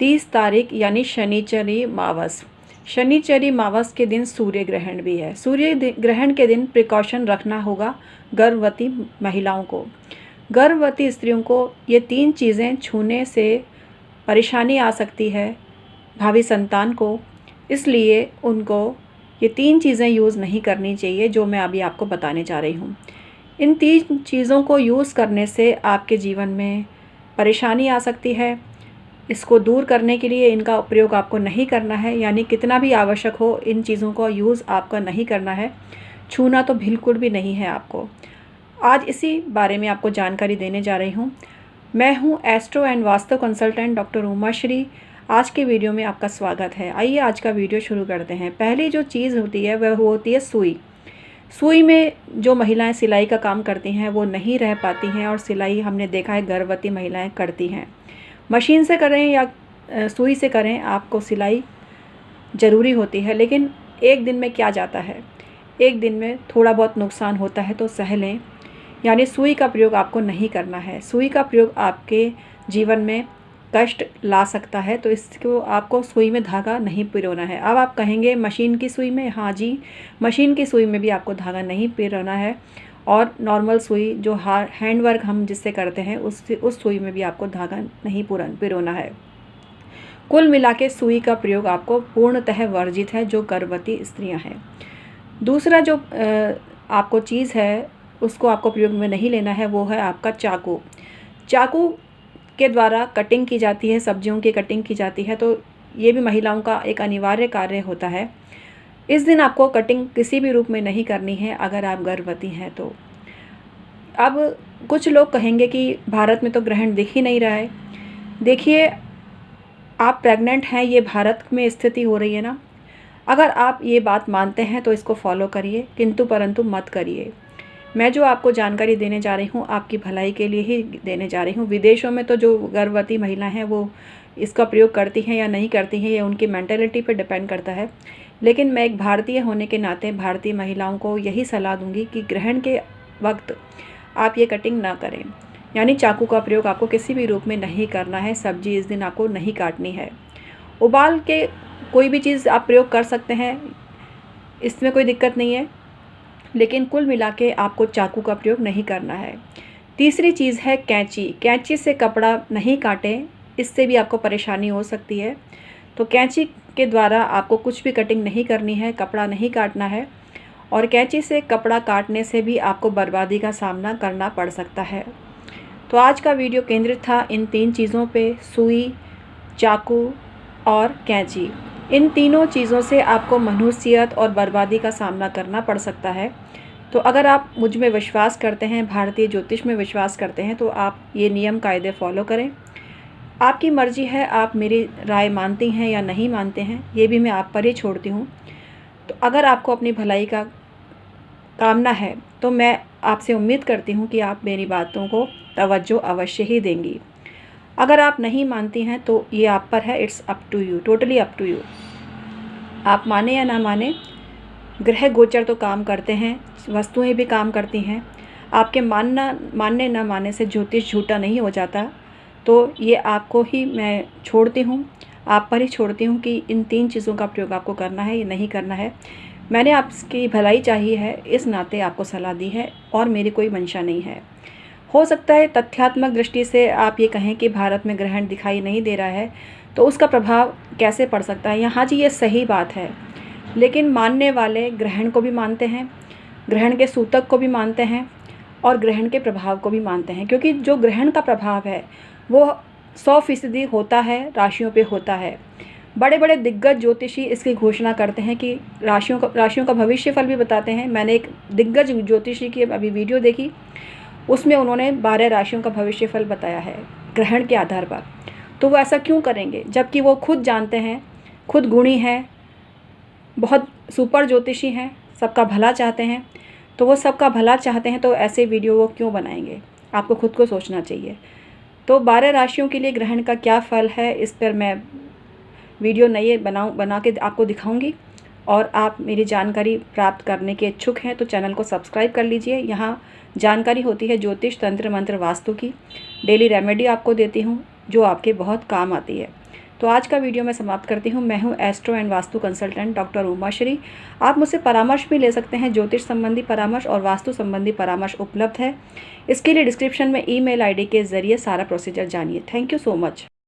30 तारीख यानी शनिचरी मावस। शनिचरी मावस के दिन सूर्य ग्रहण भी है। सूर्य ग्रहण के दिन प्रिकॉशन रखना होगा गर्भवती महिलाओं को। गर्भवती स्त्रियों को ये 3 चीज़ें छूने से परेशानी आ सकती है भावी संतान को, इसलिए उनको ये 3 चीज़ें यूज़ नहीं करनी चाहिए जो मैं अभी आपको बताने जा रही हूँ। इन 3 चीज़ों को यूज़ करने से आपके जीवन में परेशानी आ सकती है। इसको दूर करने के लिए इनका प्रयोग आपको नहीं करना है, यानी कितना भी आवश्यक हो इन चीज़ों का यूज़ आपका नहीं करना है, छूना तो बिल्कुल भी नहीं है आपको। आज इसी बारे में आपको जानकारी देने जा रही हूँ। मैं हूँ astro and vastu consultant doctor Umashri. आज के वीडियो में आपका स्वागत है। आइए आज का वीडियो शुरू करते हैं। पहली जो चीज़ होती है वह होती है सुई। सुई में जो महिलाएं सिलाई का काम करती हैं वो नहीं रह पाती हैं, और सिलाई हमने देखा है गर्भवती महिलाएं करती हैं। मशीन से करें या सुई से करें, आपको सिलाई ज़रूरी होती है, लेकिन एक दिन में क्या जाता है, एक दिन में थोड़ा बहुत नुकसान होता है तो सह लें, यानी सुई का प्रयोग आपको नहीं करना है। सुई का प्रयोग आपके जीवन में कष्ट ला सकता है, तो इसको आपको सुई में धागा नहीं पिरोना है। अब आप कहेंगे मशीन की सुई में, हाँ जी, मशीन की सुई में भी आपको धागा नहीं पिरोना है, और नॉर्मल सुई जो हैंड वर्क हम जिससे करते हैं उस सुई में भी आपको धागा नहीं पिरोना है। कुल मिला के सुई का प्रयोग आपको पूर्णतः वर्जित है जो गर्भवती स्त्रियां हैं। दूसरा जो आपको चीज़ है उसको आपको प्रयोग में नहीं लेना है, वो है आपका चाकू। चाकू के द्वारा कटिंग की जाती है, सब्जियों की कटिंग की जाती है, तो ये भी महिलाओं का एक अनिवार्य कार्य होता है। इस दिन आपको कटिंग किसी भी रूप में नहीं करनी है अगर आप गर्भवती हैं तो। अब कुछ लोग कहेंगे कि भारत में तो ग्रहण दिख ही नहीं रहा है। देखिए, आप प्रेग्नेंट हैं, ये भारत में स्थिति हो रही है ना। अगर आप ये बात मानते हैं तो इसको फॉलो करिए, किंतु परंतु मत करिए। मैं जो आपको जानकारी देने जा रही हूँ आपकी भलाई के लिए ही देने जा रही हूँ। विदेशों में तो जो गर्भवती महिलाएं हैं वो इसका प्रयोग करती हैं या नहीं करती हैं, ये उनकी मेंटालिटी पर डिपेंड करता है। लेकिन मैं एक भारतीय होने के नाते भारतीय महिलाओं को यही सलाह दूंगी कि ग्रहण के वक्त आप ये कटिंग ना करें, यानी चाकू का प्रयोग आपको किसी भी रूप में नहीं करना है। सब्जी इस दिन आपको नहीं काटनी है। उबाल के कोई भी चीज़ आप प्रयोग कर सकते हैं, इसमें कोई दिक्कत नहीं है, लेकिन कुल मिला के आपको चाकू का प्रयोग नहीं करना है। तीसरी चीज़ है कैंची। कैंची से कपड़ा नहीं काटें, इससे भी आपको परेशानी हो सकती है। तो कैंची के द्वारा आपको कुछ भी कटिंग नहीं करनी है, कपड़ा नहीं काटना है, और कैंची से कपड़ा काटने से भी आपको बर्बादी का सामना करना पड़ सकता है। तो आज का वीडियो केंद्रित था इन 3 चीज़ों पे, सुई, चाकू और कैंची। इन तीनों चीज़ों से आपको मनुष्यत और बर्बादी का सामना करना पड़ सकता है। तो अगर आप मुझ में विश्वास करते हैं, भारतीय ज्योतिष में विश्वास करते हैं, तो आप ये नियम कायदे फॉलो करें। आपकी मर्ज़ी है, आप मेरी राय मानती हैं या नहीं मानते हैं, ये भी मैं आप पर ही छोड़ती हूँ। तो अगर आपको अपनी भलाई का कामना है तो मैं आपसे उम्मीद करती हूँ कि आप मेरी बातों को तवज्जो अवश्य ही देंगी। अगर आप नहीं मानती हैं तो ये आप पर है, it's up to you, totally up to you. आप माने या ना माने, ग्रह गोचर तो काम करते हैं, वस्तुएं भी काम करती हैं। आपके मानने ना मानने से ज्योतिष झूठा नहीं हो जाता। तो ये आपको ही मैं छोड़ती हूँ, आप पर ही छोड़ती हूँ कि इन 3 चीज़ों का प्रयोग आपको करना है या नहीं करना है। मैंने आपकी भलाई चाहिए है, इस नाते आपको सलाह दी है, और मेरी कोई मंशा नहीं है। हो सकता है तथ्यात्मक दृष्टि से आप ये कहें कि भारत में ग्रहण दिखाई नहीं दे रहा है, तो उसका प्रभाव कैसे पड़ सकता है। यहाँ जी ये सही बात है, लेकिन मानने वाले ग्रहण को भी मानते हैं, ग्रहण के सूतक को भी मानते हैं, और ग्रहण के प्रभाव को भी मानते हैं, क्योंकि जो ग्रहण का प्रभाव है वो 100% होता है, राशियों पे होता है। बड़े बड़े दिग्गज ज्योतिषी इसकी घोषणा करते हैं कि राशियों का भविष्यफल भी बताते हैं। मैंने एक दिग्गज ज्योतिषी की अभी वीडियो देखी, उसमें उन्होंने 12 राशियों का भविष्यफल बताया है ग्रहण के आधार पर। तो वो ऐसा क्यों करेंगे, जबकि वो खुद जानते हैं, खुद गुणी हैं, बहुत सुपर ज्योतिषी हैं, सबका भला चाहते हैं। तो वो सबका भला चाहते हैं तो ऐसे वीडियो वो क्यों बनाएंगे, आपको खुद को सोचना चाहिए। तो 12 राशियों के लिए ग्रहण का क्या फल है, इस पर मैं वीडियो नए बना के आपको दिखाऊंगी। और आप मेरी जानकारी प्राप्त करने के इच्छुक हैं तो चैनल को सब्सक्राइब कर लीजिए। यहाँ जानकारी होती है ज्योतिष, तंत्र, मंत्र, वास्तु की। डेली रेमेडी आपको देती हूँ जो आपके बहुत काम आती है। तो आज का वीडियो मैं समाप्त करती हूँ। मैं हूँ astro and vastu consultant doctor Uma Shri. आप मुझसे परामर्श भी ले सकते हैं। ज्योतिष संबंधी परामर्श और वास्तु संबंधी परामर्श उपलब्ध है। इसके लिए डिस्क्रिप्शन में ईमेल आईडी के ज़रिए सारा प्रोसीजर जानिए। Thank you so much.